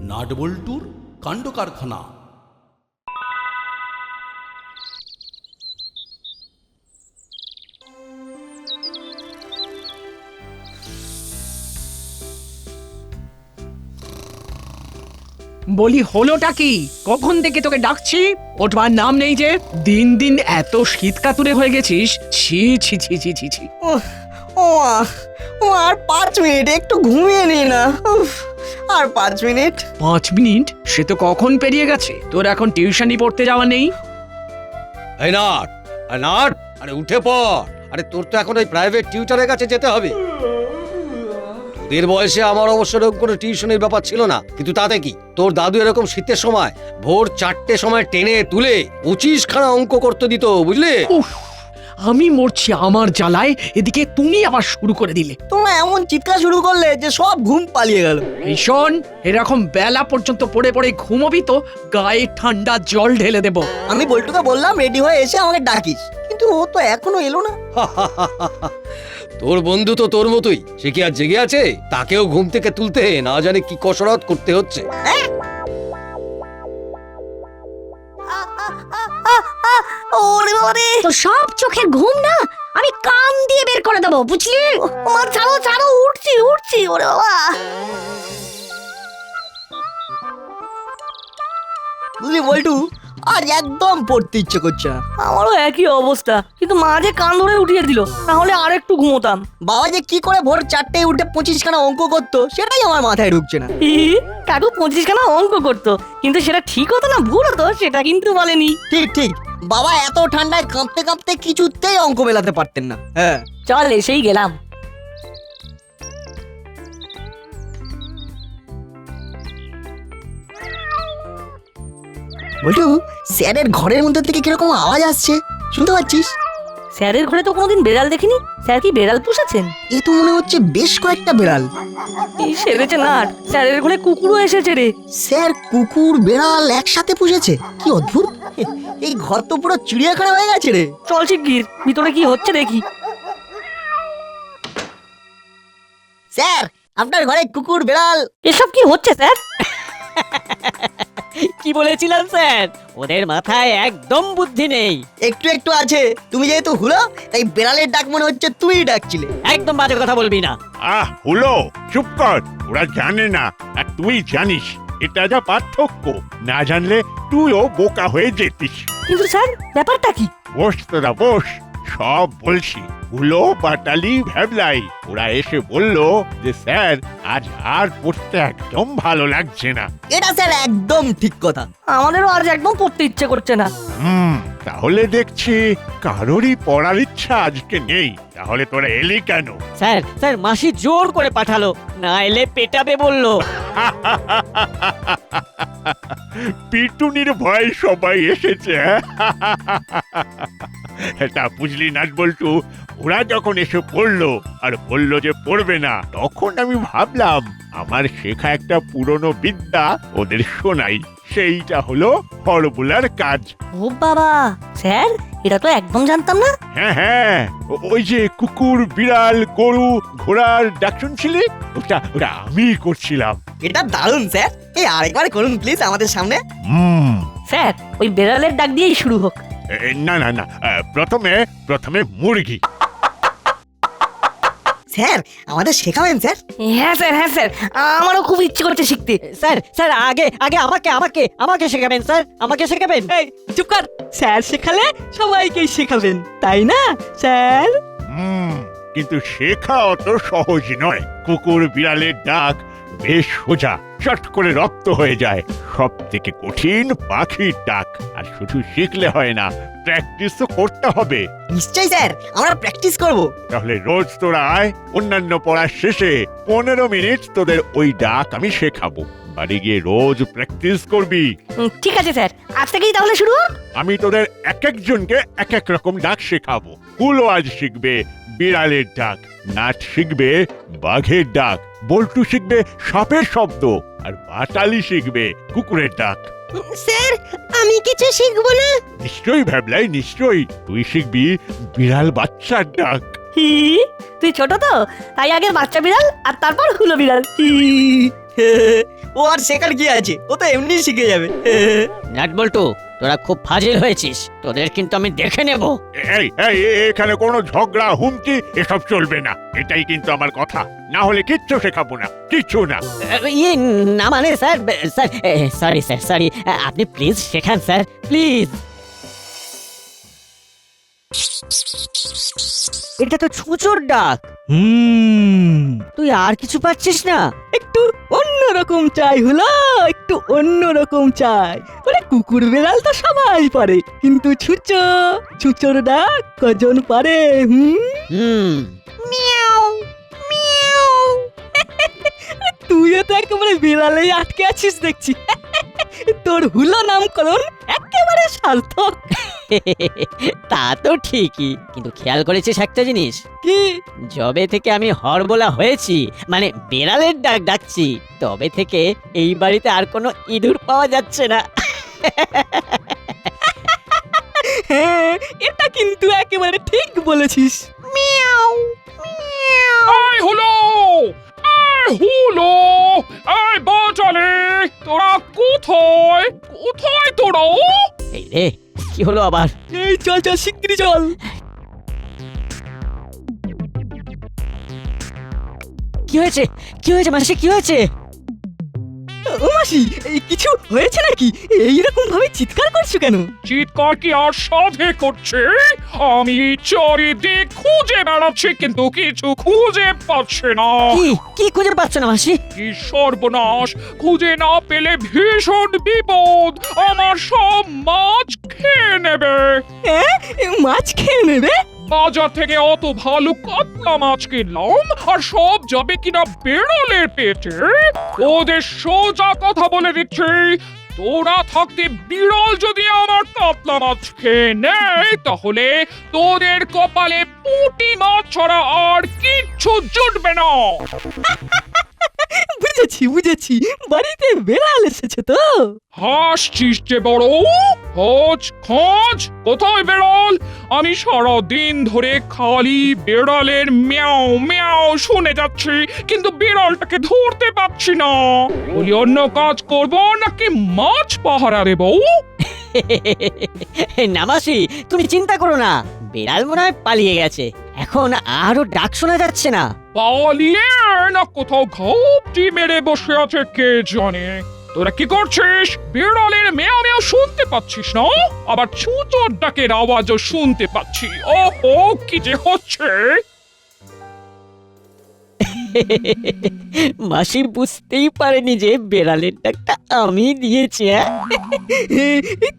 নাটবল্টুর কাণ্ড কারখানা। বলি হলোটা কি? কখন থেকে তোকে ডাকছি, ওঠবার নাম নেই যে। দিন দিন এত শীত কাতুরে হয়ে গেছিস। ছি ছি ছি ছি ছি ছি। ও আর 5 মিনিট একটু ঘুমিয়ে নি না। আর 5 মিনিট। 5 মিনিট? সে তো কখন পেরিয়ে গেছে। তোর এখন টিউশনি পড়তে যাওয়া নেই? এই নাট, নাট, আরে উঠে পড়। আরে তোর তো এখন ওই প্রাইভেট টিউটরের কাছে যেতে হবে। তোদের বয়সে আমার অবশ্য এরকম কোনো টিউশনের ব্যাপার ছিল না, কিন্তু তাতে কি, তোর দাদু এরকম শীতের সময় ভোর 4টের সময় টেনে তুলে 25খানা অঙ্ক করতে দিত, বুঝলে? উফ, আমি মরছি আমার জ্বালায়, এদিকে তুমি আবার শুরু করে দিলে। তোমরা এমন চিৎকার শুরু করলে যে সব ঘুম পালিয়ে গেল। এই শোন, এরকম বেলা পর্যন্ত পড়ে পড়ে ঘুমোবি তো গায়ে ঠান্ডা জল ঢেলে দেব। আমি বল্টুকে বললাম রেডি হয়ে এসে আমাকে ডাকিস, কিন্তু ও তো এখনো এলো না। তোর বন্ধু তো তোর মতোই, সে কি আর জেগে আছে? তাকেও ঘুম থেকে তুলতে না জানে কি কসরত করতে হচ্ছে। ওরে বাবারে, তো সব চোখের ঘুম না আমি কান দিয়ে বের করে দেবো, বুঝলি? আমার ছাড়ো ছাড়ো, উঠছি উঠছি। ওরে বাবা, বুঝলি বল্টু, আর একদম পড়তে ইচ্ছে করছে না। আমারও একই অবস্থা, কিন্তু মাঝে কান ধরে উঠিয়ে দিল, তাহলে আর একটু ঘুমোতাম। বাবা যে কি করে ভোর 4টায় উঠে 25খানা অঙ্ক করতো সেটাই আমার মাথায় ঢুকছে না। কাকু 25খানা অঙ্ক করতো, কিন্তু সেটা ঠিক হতো না ভুল হতো সেটা কিন্তু বলেনি। ঠিক ঠিক, বাবা এত ঠান্ডায় কাঁপতে কাঁপতে কিছুতেই অঙ্ক মেলাতে পারতেন না। হ্যাঁ, চল এসেই গেলাম। বল্টু, স্যারের ঘরের মধ্যে থেকে কিরকম আওয়াজ আসছে, শুনতে পাচ্ছিস? স্যারের ঘরে তো কোনোদিন বেড়াল দেখিনি। স্যার কি বেড়াল পুষেছেন? এ তো মনে হচ্ছে বেশ কয়েকটা বেড়াল। এই সেরেছে না, স্যারের ঘরে কুকুরও এসেছে রে। স্যার কুকুর বেড়াল একসাথে পুষেছে, কি অদ্ভুত! এই ঘর তো পুরো চিড়িয়াখানা হয়ে গেছে রে। চল শিগগির ভিতরে কি হচ্ছে দেখি। স্যার, আপনার ঘরে কুকুর বেড়াল। এসব কি হচ্ছে স্যার? কি বলেছিলাম স্যার, ওদের মাথায় একদম বুদ্ধি নেই। একটু একটু আছে, তুমি যেহেতু হুলো তাই বেড়ালের ডাক মনে হচ্ছে তুই ডাকছিলে। একদম বাজে কথা বলবি না। হলো, চুপ কর। ওরা জানে না আর তুই জানিস, এটা যা পার্থক্য। না জানলে তুইও বোকা হয়ে যেতিস। কিন্তু স্যার ব্যাপারটা কি? বস তোরা বস, সব বলছি। হুলো, পাটালি, ভ্যাবলাই ওরা এসে বলল যে স্যার আজ আর পড়তে একদম ভালো লাগছে না। এটা স্যার একদম ঠিক কথা। আমাদেরও আজ একদম পড়তে ইচ্ছে করছে না। তাহলে দেখছি কারোরই পড়ার ইচ্ছা আজকে নেই। তাহলে তোরা এলি কেন? স্যার স্যার মাসি জোর করে পাঠালো, না এলে পেটাবে বললো। পিটুনির ভয় সবাই এসেছে। এটা বুঝলি না বল্টু, ওরা যখন এসে পড়লো আর বললো যে পড়বে না, তখন আমি ভাবলাম আমার শেখা একটা পুরনো বিদ্যা ওদের শোনাই। সেইটা হলো ফর্মুলার কাজ। ও বাবা, স্যার এটা তো একদম জানতাম না। হ্যাঁ, ওই যে কুকুর, বিড়াল, গরু, ঘোড়ার ডাক শুনছিলি, ওটা আমি করছিলাম। এটা দারুণ স্যার, এই আরেকবার করুন প্লিজ আমাদের সামনে। স্যার ওই বেড়ালের ডাক দিয়েই শুরু হোক। না না না, প্রথমে মুরগি। স্যার আমাদের শেখাবেন স্যার? হ্যাঁ স্যার, হ্যাঁ স্যার, আমারও খুব ইচ্ছে করছে শিখতে। স্যার স্যার আগে আগে আমাকে শেখাবেন স্যার, আমাকে শেখাবেন। এই চুপ কর, স্যার শেখালে সবাইকেই শেখাবেন, তাই না স্যার? কিন্তু শেখা অত সহজ নয়। কুকুর বিড়ালের ডাক বেশ সোজা, চট করে রপ্ত হয়ে যায়। সব থেকে কঠিন পাখির ডাক। আর শুধু শিখলে হয় না, প্র্যাকটিসও করতে হবে। নিশ্চয়ই স্যার, আমরা প্র্যাকটিস করব। তাহলে রোজ তোরা আয়, অন্যান্য পড়ার শেষে 15 মিনিট তোদের ওই ডাক আমি শেখাবো। বাড়ি গিয়ে রোজ প্র্যাকটিস করবি। ঠিক আছে স্যার, আজ থেকেই তাহলে শুরু হোক। আমি তোদের এক একজনকে এক এক রকম ডাক শেখাবো। হুলো আজ শিখবে বিড়ালের ডাক, নাট শিখবে বাঘের ডাক, বল্টু শিখবে সাপের শব্দ, আর পাটালি শিখবে কুকুরের ডাক। স্যার আমি কিছু শিখবো না? নিশ্চয়ই ভ্যাবলাই, নিশ্চয়ই। তুই শিখবি বিড়াল বাচ্চার ডাক। তুই ছোট তো, তাই আগে বাচ্চা বিড়াল আর তারপর হুলো বিড়াল। ও আর শেখার কি আছে, ও তো এমনি শিখে যাবে। নাট বল্টু, তোরা খুব ফাজিল হয়েছিস, তোদের কিন্তু আমি দেখে নেব। এই এই এখানে কোনো ঝগড়া হুমকি এসব চলবে না, এটাই কিন্তু আমার কথা। না হলে কিচ্ছু শেখাবো না, কিচ্ছু না। ইয়ে না মানে sir, sir sorry sir, sorry, আপনি প্লিজ শেখান স্যার, প্লিজ। এটা তো ছুঁচোর ডাক। তুই আর কিছু পাচ্ছিস না? একটু অন্যরকম চাই হলো, একটু অন্যরকম চাই। ওরে কুকুর বেড়াল তো সবাই পারে, কিন্তু ছুঁচোর ডাক কজন পারে? তুইও তো একেবারে বিড়ালেই আটকে আছিস দেখছি। তোর হুলো নামকরণ একেবারে সার্থক। তা তো ঠিকই, কিন্তু খেয়াল করেছিস একটা জিনিস? কি? যবে থেকে আমি হরবোলা হয়েছি, মানে বেড়ালের ডাক ডাকছি, তবে থেকে এই বাড়িতে আর কোনো ইঁদুর পাওয়া যাচ্ছে না। হ্যাঁ, এটা কিন্তু একেবারে ঠিক বলেছিস। এই হলো, এই বাচালে, তোরা কোথায় কোথায় তোরা? এই রে, কি হলো আবার? এই চল চল শিগগিরই চল। কি হয়েছে? কি হয়েছে মাসি, কি হয়েছে? ও মাসি, এই কিছু হয়েছে নাকি? এইরকম ভাবে চিৎকার করছো কেন? চিৎকার কি আর সাধে করছে? আমি চারিদিক খুঁজে বেড়াচ্ছি, কিন্তু কিছু খুঁজে পাচ্ছি না। কি কি খুঁজে পাচ্ছ না মাসি? কি সর্বনাশ! খুঁজে না পেলে ভীষণ বিপদ, আমার সব মাছ খেয়ে নেবে। মাছ খেয়ে নেবে? বাজার থেকে অত ভালো কাতলা মাছ কিনলাম, আর সব যাবে কিনা বেড়ালের পেটে। ওদের সোজা কথা বলে দিচ্ছি, তোরা থাকতে বিড়াল যদি আমার কাতলা মাছ খেয়ে নেয়, তাহলে তোদের কপালে পুঁটি মাছ ছাড়া আর কিচ্ছু জুটবে না। বুঝেছি, বাড়িতে বেড়াল এসেছে তো। হাসছিস যে বড়? খোঁজ কোথায় বেড়াল? আমি সারা দিন ধরে খালি বেড়ালের ম্যাও ম্যাও শুনে যাচ্ছি, কিন্তু বিড়ালটাকে ধরতে পারছি না। বলি অন্য কাজ করব নাকি মাছ পাহারা দেব? না মাসি, তুমি চিন্তা করো না, বিড়াল মনে হয় পালিয়ে গেছে, এখন আরো ডাক শোনা যাচ্ছে না। পালিয়ে না কোথাও ঘাপটি মেরে বসে আছে কে জানে। তোরা কি করছিস? বিড়ালের মেয়া মেয়া শুনতে পাচ্ছিস না? আবার ছুঁচোর ডাকের আওয়াজও শুনতে পাচ্ছি। ওহো, কি যে হচ্ছে! মাসি বুঝতেই পারেনি যে বেড়ালের ডাকটা আমি দিয়েছি।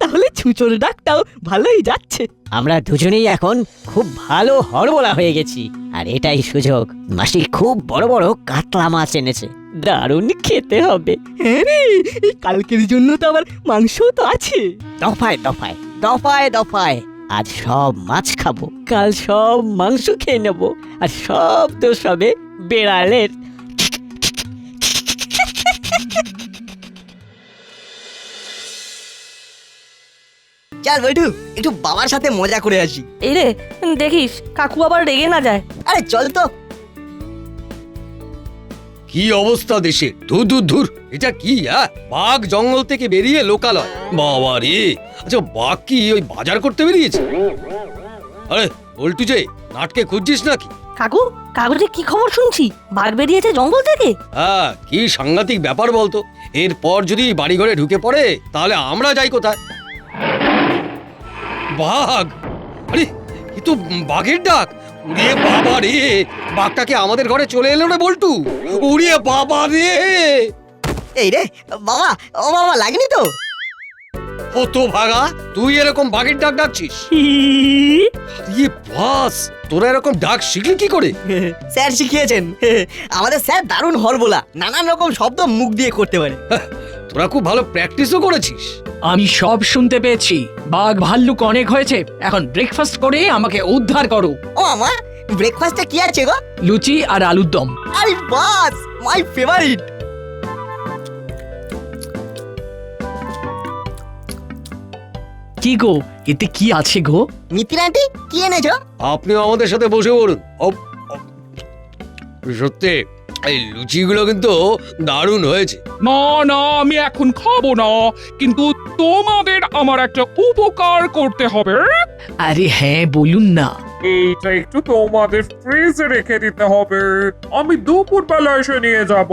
তাহলে ছুঁচোর ডাকটাও ভালোই যাচ্ছে। আমরা দুজনেই এখন খুব ভালো হরবোলা হয়ে গেছি, আর এটাই সুযোগ। মাসি খুব বড় বড় কাতলা মাছ এনেছে, দারুণ খেতে হবে। হ্যাঁ রে, এই কালকের জন্য তো আবার মাংসও তো আছে। দফায় দফায় দফায় দফায় আজ সব মাছ খাবো, কাল সব মাংস খেয়ে নেবো, আর সব দোষ হবে বেড়ালের। চল বৈঠু, একটু বাবার সাথে মজা করে আসি। এই রে, দেখিস কাকু আবার রেগে না যায়। আরে চল তো। কি অবস্থা দেশে! ধুর, এটা কি? বাঘ জঙ্গল থেকে বেরিয়ে লোকালয়! বাবা রে! আচ্ছা, বাঘ কি ওই বাজার করতে বেরিয়েছে? আরে বল্টু যে, নাটকে খুঁজছিস নাকি? কাকু, কাগজে কি খবর শুনছি? বাঘ বেরিয়েছে জঙ্গল থেকে? হ্যাঁ, কি সাংঘাতিক ব্যাপার বলতো। এরপর যদি বাড়ি ঘরে ঢুকে পড়ে, তাহলে আমরা যাই কোথায়? বাঘ! আরে এ তো বাঘের ডাক! উড়িয়ে বাবা রে! বাঘটাকে আমাদের ঘরে চলে এলো রে বল্টু! উড়িয়ে বাবা রে! এই রে বাবা, ও বাবা, লাগেনি তো? কত ভাগা, তুই এরকম বাঘের ডাক ডাকছিস? ইয়ে বাস, তোরা এরকম ডাক শিখলি কি করে? স্যার শিখিয়েছেন। আমাদের স্যার দারুণ হরবোলা, নানান রকম শব্দ মুখ দিয়ে করতে পারে। তোরা খুব ভালো প্র্যাকটিসও করেছিস। আমি সব শুনতে পেয়েছি। বাঘ ভাল্লুক অনেক হয়েছে, এখন ব্রেকফাস্ট করে আমাকে উদ্ধার করো। ও আমা, ব্রেকফাস্টে কি আছে গো? লুচি আর আলুর দম। আরে বাস, মাই ফেভারিট। কি গো, এতে কি আছে গো? মিতিন আন্টি, কি এনেছো? আপনিও আমাদের সাথে বসে পড়ুন। সত্যি এই লুচিগুলো কিন্তু দারুণ হয়েছে। না না আমি এখন খাবো না, কিন্তু তোমাদের আমার একটা উপকার করতে হবে। আরে হ্যাঁ বলুন না। এইটা একটু তোমাদের ফ্রিজে রেখে দিতে হবে। আমি দুপুরবেলা এসে নিয়ে যাব।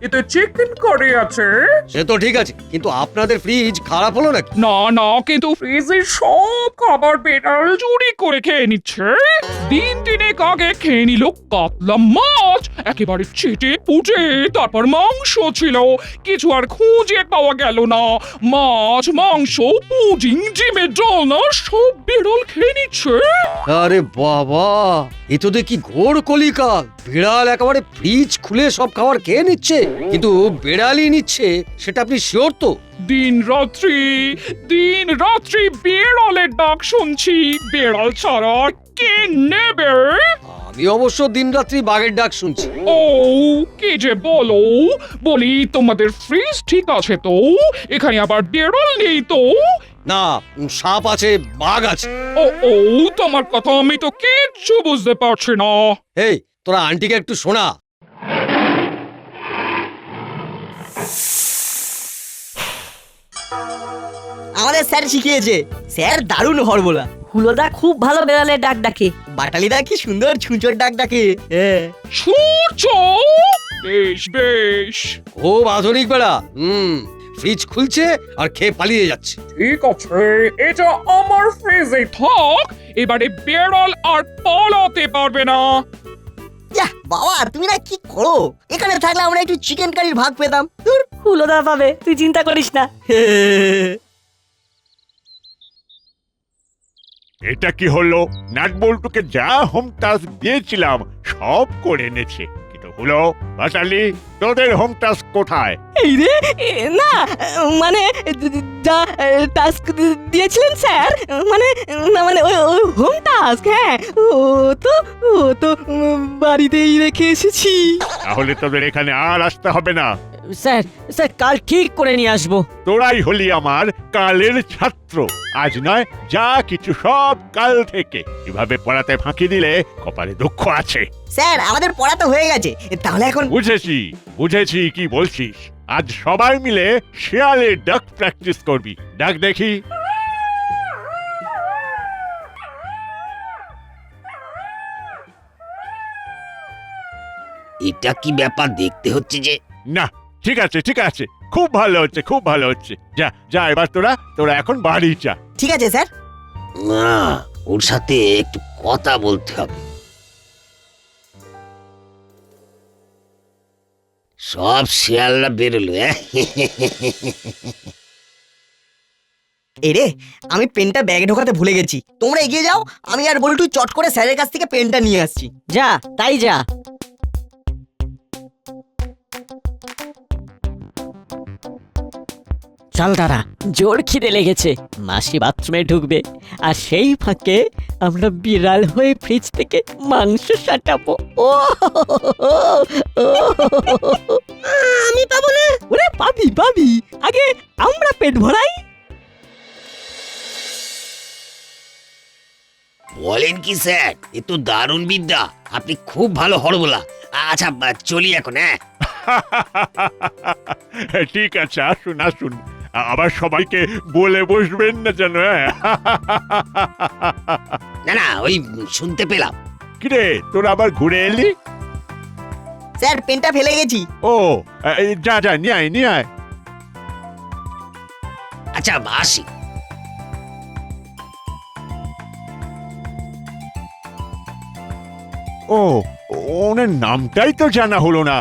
এতে চিকেন কারি আছে। সে তো ঠিক আছে, কিন্তু আপনাদের ফ্রিজ খারাপ হলো নাকি? না না, কিন্তু ফ্রিজের সব খাবার বেড়াল চুরি করে খেয়ে নিচ্ছে। দিন তিনেক আগে খেয়ে নিল কাতলা মাছ, একেবারে চেটে পুটে। তারপর মাংস ছিল, কিছু আর খুঁজে পাওয়া গেল না। মাছ, মাংস, পুডিং, ডিমের ডালনা সব বেড়াল খেয়ে নিচ্ছে। আরে বাবা, এ তো দেখি ঘোর কলিকাল। বিড়াল একেবারে ফ্রিজ খুলে সব খাবার খেয়ে নিচ্ছে, কিন্তু বিড়ালই নিচ্ছে, সেটা আপনি শিওর তো? দিন রাত্রি বেড়ালের ডাক শুনছি। বেড়াল ছাড়া আর কে নেবে? আমি অবশ্য দিনরাত্রি বাঘের ডাক শুনছি। ও কি যে বলো, বলি তোমাদের ফ্রিজ ঠিক আছে তো? এখানে আবার বেড়াল নেই তো? না, সাপ আছে, বাঘ আছে। ও তোমার কথা আমি তো কিচ্ছু বুঝতে পারছি না। এই তোরা আন্টিকে একটু শোনা। আমাদের স্যার শিখিয়েছে, স্যার দারুণ হরবোলা। হুলোদা খুব ভালো বেড়ালের ডাক ডাকে। বাটালিদা কি সুন্দর ছুঁচোর ডাক ডাকে। হ্যাঁ সূর্য, বেশ বেশ, খুব আধুনিক বেড়া। ফ্রিজ খুলছে আর খেয়ে পালিয়ে যাচ্ছে। ঠিক আছে, এটা আমার ফ্রিজে থাক। এবারে বেড়াল আর পালাতে পারবে না। ইয়াহ, বাবা তুমি না কি করো, এখানে থাকলে আমরা একটু চিকেন কারির ভাগ পেতাম। ধুর। হুলোদা পাবে, তুই চিন্তা করিস না। এটা কি হলো? নাটবল্টুকে যা হোম টাস্ক দিয়েছিলাম সব করে এনেছে, কিন্তু হলো বাটালি, তোদের হোম টাস্ক কোথায়? এই রে, না মানে যা টাস্ক দিয়েছিলেন স্যার, মানে না মানে ওই হোম টাস্ক, হ্যাঁ ও তো বাড়িতেই রেখে এসেছি। তাহলে তোদের এখানে আর আসতে হবে না। স্যার স্যার কাল ঠিক করে নিয়ে আসবো। তোরাই হলি আমার কালের ছাত্র। আজ নয়, যা কিছু সব কাল থেকে। এভাবে পড়াতে ফাঁকি দিলে কপালে দুঃখ আছে। স্যার আমাদের পড়া তো হয়ে গেছে, তাহলে এখন বুঝেছি কি বলছিস। আজ সবাই মিলে শেয়ালের ডাক প্র্যাকটিস করবি। ডাক দেখি। এটা কি ব্যাপার দেখতে হচ্ছে যে? না, ঠিক আছে, খুব ভালো হচ্ছে। যা এবার তোরা এখন বাড়ি যা। ঠিক আছে স্যার। না, ওর সাথে একটু কথা বলতে হবে। সব শেয়ালরা বেরোলো। এরে, আমি পেনটা ব্যাগে ঢোকাতে ভুলে গেছি, তোমরা এগিয়ে যাও, আমি আর বল্টু চট করে স্যারের কাছ থেকে পেনটা নিয়ে আসছি। যা তাই যা। চল দাদা, জোর খিদে লেগেছে। মাসি বাথরুমে ঢুকবে, আর সেই ফাঁকে আমরা বিড়াল হয়ে ফ্রিজ থেকে মাংস সাটাবো। ও আমি পাবো না। ওরে পাবি, আগে আমরা পেট ভরাই। বলেন কি স্যার, এ তো দারুণ বিদ্যা। আপনি খুব ভালো হরবোলা। আচ্ছা চলি এখন। হ্যাঁ ঠিক আছে, আসুন। আবার সবাইকে বলে বসবেন না যেন। না ওই শুনতে পেলাম। কিরে, তোরা আবার ঘুরে এলি? স্যার পেনটা ফেলে গেছি। ও যা নিয়ে আয়। আচ্ছা আসি। ও, ওনার নামটাই তো জানা হলো না।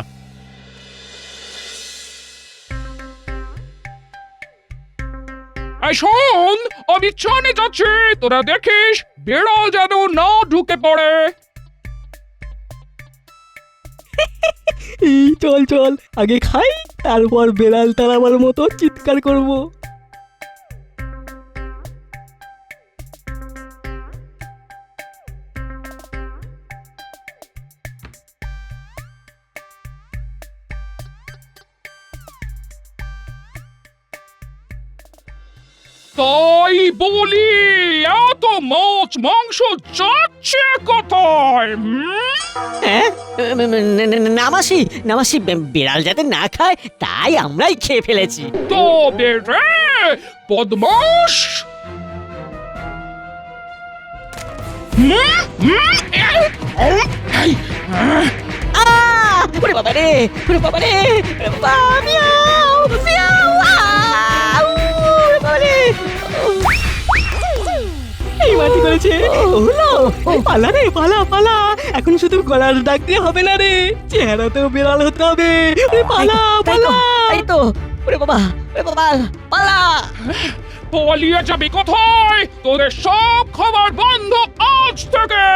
এই শোন, আমি চানে যাচ্ছি, তোরা দেখিস বেড়াল যেন না ঢুকে পড়ে। এই চল আগে খাই, তারপর বেড়াল তাড়াবার মতো চিৎকার করব। তাই বলি, এত মাছ মাংস যা ইচ্ছে কোথায় হ্যাঁ নামাসি নামাসি বিড়াল যাতে না খায় তাই আমরাই খেয়ে ফেলেছি। তবে রে বদমাস! ওরে বাবা রে, ওরে বাবা রে, ওরে বাবা, মিয়াও, মিয়াও, ওরে বাবা রে। এই মাটি করেছে হলো পালা রে পালা পালা এখন শুধু গলার ডাক দিয়ে হবে না রে চেহারাতেও বিড়াল হতে হবে ওরে পালা পালা তাই তো, ওরে বাবা, ওরে বাবা, পালা। পালিয়ে যাবি কোথায়? তোদের সব খাবার বন্ধ আজ থেকে।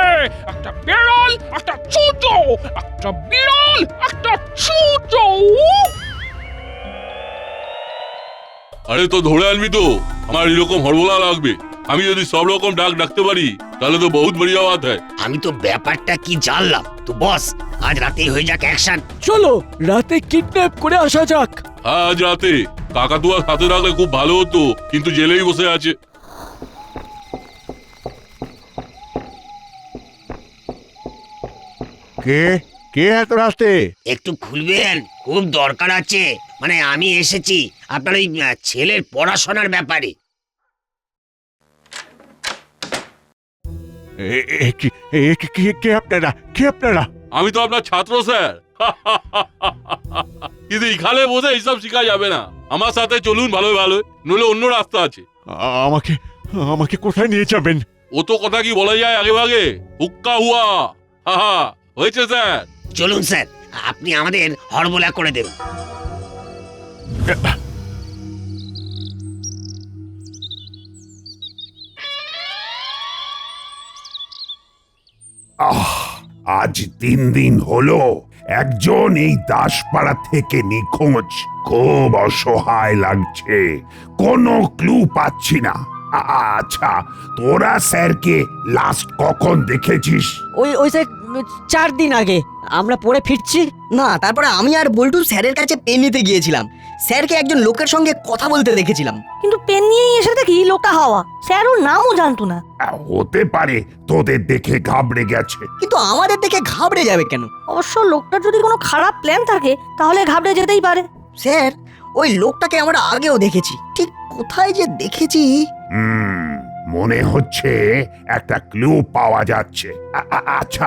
একটা বিড়াল, একটা চুচো, একটা বিড়াল, একটা চুচো। আরে তো ধরে আনবি তো, আমার এরকম হরবলা লাগবে। আমি যদি সব রকম ডাক ডাকতে পারি তাহলে তো বহুত বড়িয়া বাত হয়। আমি তো ব্যাপারটা কি জানলাম তো বস, আজ রাতেই হয়ে যাক অ্যাকশন। চলো রাতে কিডন্যাপ করে আসা যাক। হ্যাঁ আজ রাতে। কাকাতুয়া সাথে রাখলে খুব ভালো হতো, কিন্তু জেলেই বসে আছে। কে কে এত রাস্তে? একটু খুলবেন, খুব দরকার আছে। মানে আমি এসেছি আপনার ওই ছেলের পড়াশোনার ব্যাপারে। কে আপনারা, কে আপনারা? আমি তো আপনার ছাত্র স্যার। কিন্তু এখানে বসে এইসব শেখা যাবে না। আমার সাথে চলুন ভালো ভালো, নইলে অন্য রাস্তা আছে। আমাকে আমাকে কোথায় নিয়ে যাবেন? ও তো কথা কি বলা যায় আগে ভাগে? হুক্কা হুয়া। হা হা, হয়েছে স্যার। চলুন স্যার, আপনি আমাদের হরবলা করে দেবেন। আজ 3 দিন হলো একজন এই দাসপাড়া থেকে নিখোঁজ। খুব অসহায় লাগছে, কোনো ক্লু পাচ্ছি না। আচ্ছা, তোরা স্যারকে লাস্ট কখন দেখেছিস? ওই স্যার 4 দিন আগে আমরা পড়ে ফিরছি। না, তারপরে আমি আর বল্টু স্যারের কাছে পেন নিতে গিয়েছিলাম। স্যারকে একজন লোকের সঙ্গে কথা বলতে দেখেছিলাম। কিন্তু পেন নিয়েই এসে দেখি লোকটা হাওয়া। স্যার ওর নামও জানতো না। হতে পারে তোদের দেখে ঘাবড়ে গেছে। কিন্তু আমাদের দেখে ঘাবড়ে যাবে কেন? অবশ্য লোকটার যদি কোনো খারাপ প্ল্যান থাকে তাহলে ঘাবড়ে যেতেই পারে। স্যার, ওই লোকটাকে আমরা আগেও দেখেছি, ঠিক কোথায় যে দেখেছি। মনে হচ্ছে একটা ক্লু পাওয়া যাচ্ছে। আচ্ছা,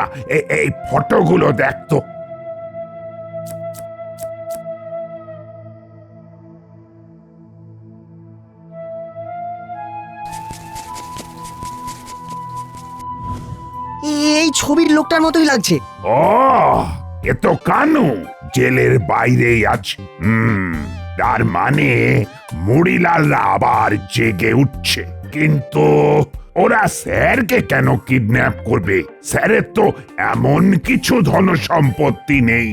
এই ফটোগুলো দেখ তো। এই ছবির লোকটার মতোই লাগছে। ও, এ তো কানু, জেলের বাইরেই আছে। তার মানে মুড়িলালরা আবার জেগে উঠছে। কিন্তু ওরা স্যারকে কেন কিডন্যাপ করবে? স্যারের তো এমন কিছু ধন সম্পত্তি নেই।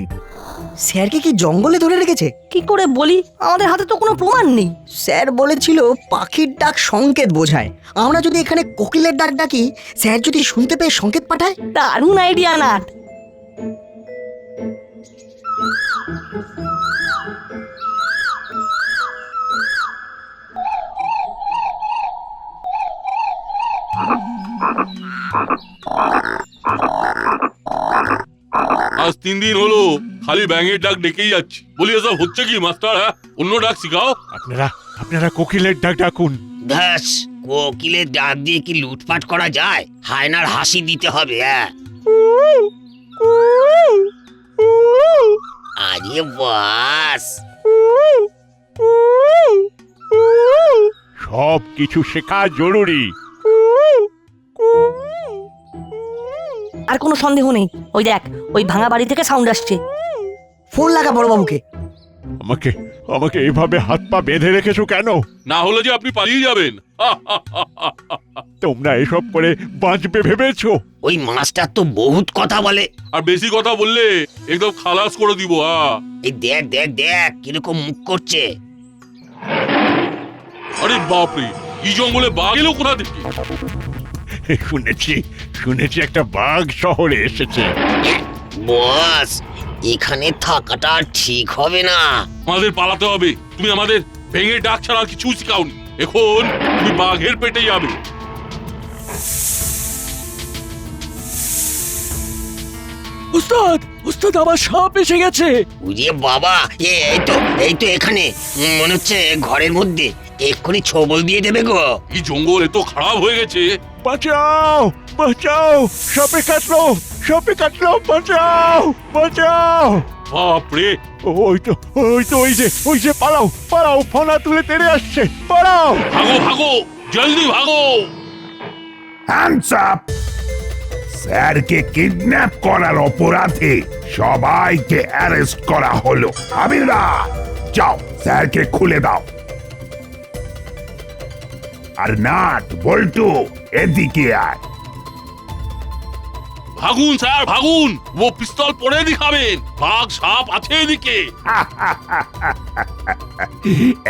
স্যারকে কি জঙ্গলে ধরে রেখেছে? কি করে বলি, আমাদের হাতে তো কোনো প্রমাণ নেই। স্যার বলেছিল পাখির ডাক সংকেত বোঝায়। আমরা যদি এখানে কোকিলের ডাক ডাকি, স্যার যদি শুনতে পেয়ে সংকেত পাঠায়। দারুণ আইডিয়া নাট। আজ 3 দিন হলো খালি ব্যাঙের ডাক ডেকেই যাচ্ছি। বলি এসব হচ্ছে কি মাস্টার? হ্যাঁ, অন্য ডাক শিখাও। আপনারা কোকিলের ডাক ডাকুন। ব্যাস, কোকিলের ডাক দিয়ে কি লুটপাট করা যায়? হায়নার হাসি দিতে হবে। হ্যাঁ, আরে বাস, সব কিছু শেখা জরুরি। আর কোনো সন্দেহ নেই। ওই দেখ, ওই ভাঙা বাড়ি থেকে সাউন্ড আসছে। ফোন লাগা বড় বাবুকে। আমাকে এভাবে হাত পা বেঁধে রেখেছো কেন? না হলে যে আপনি পালিয়ে যাবেন। তোমরা এসব করে বাঁচবে ভেবেছো? ওই মাস্টার তো বহুত কথা বলে। আর বেশি কথা বললে একদম খালাস করে দিব। এই দেখ দেখ দেখ কিরকম মুখ করছে। আরে বাপরে, কি জঙ্গলে বাঘ এলো কোথা থেকে? শুনেছি একটা বাঘ শহরে এসেছে। বস, এখানে থাকাটা ঠিক হবে না। আমাদের পালাতে হবে। তুমি আমাদের ভেঙে ডাক ছাড়া আর কিছু শিখাওনি। এখন তুমি বাঘের পেটে যাবে। উস্তাদ উস্তাদ আমার সাপ এসে গেছে। উড়িয়ে বাবা, এই তো এখানে, মনে হচ্ছে ঘরের মধ্যে, এক্ষুনি ছবল দিয়ে দেবে গো। এই জঙ্গল এত খারাপ হয়ে গেছে। বাঁচাও বাঁচাও, সাপে কাটলো, সাপে কাটলো, বাঁচাও বাঁচাও। বাপরে, ওই যে পালাও পালাও, ফনা তুলে তেড়ে আসছে, পালাও। ভাগো ভাগো, জলদি ভাগো। Hands up! স্যারকে কিডন্যাপ করার অপরাধে সবাইকে অ্যারেস্ট করা হলো। হাবিলদার, যাও স্যারকে খুলে দাও। আর নাট, বল্টু, এদিকে আয়। ভাগুন স্যার ভাগুন, ও পিস্তল পরে দেখাবেন, বাঘ সাপ আছে এদিকে।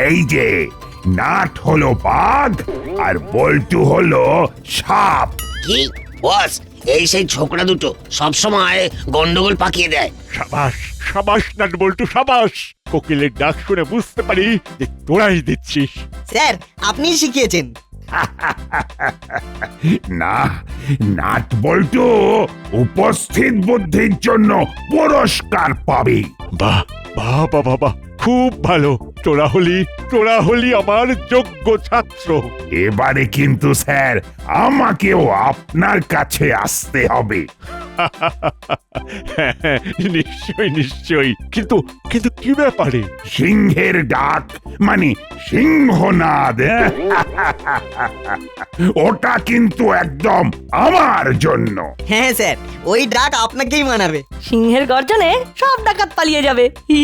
এই যে নাট হলো বাঘ আর বল্টু হলো সাপ। কি বস, এই সেই ছোকরা দুটো সব সময় গন্ডগোল পাকিয়ে দেয়। সাবাস সাবাস নাট বল্টু, সাবাস। কোকিলের ডাক শুনে বুঝতে পারি যে তোরাই দিচ্ছিস। স্যার আপনি শিখিয়েছেন। না, নাট বল্টু উপস্থিত বুদ্ধির জন্য পুরস্কার পাবি। বাহ বাহ বাহ বাহ বাহ, খুব ভালো। তোরা হলি আমার যোগ্য ছাত্র। এবারে কিন্তু স্যার আমাকেও আপনার কাছে আসতে হবে। নিশ্চয়ই নিশ্চয়ই, কিন্তু কিন্তু কি ব্যাপারে? সিংহের ডাক মানে সিংহনাদ, ওটা কিন্তু একদম আমার জন্য। হ্যাঁ স্যার, ওই ডাক আপনাকেই মানাবে। সিংহের গর্জনে সব ডাকাত পালিয়ে যাবে। হি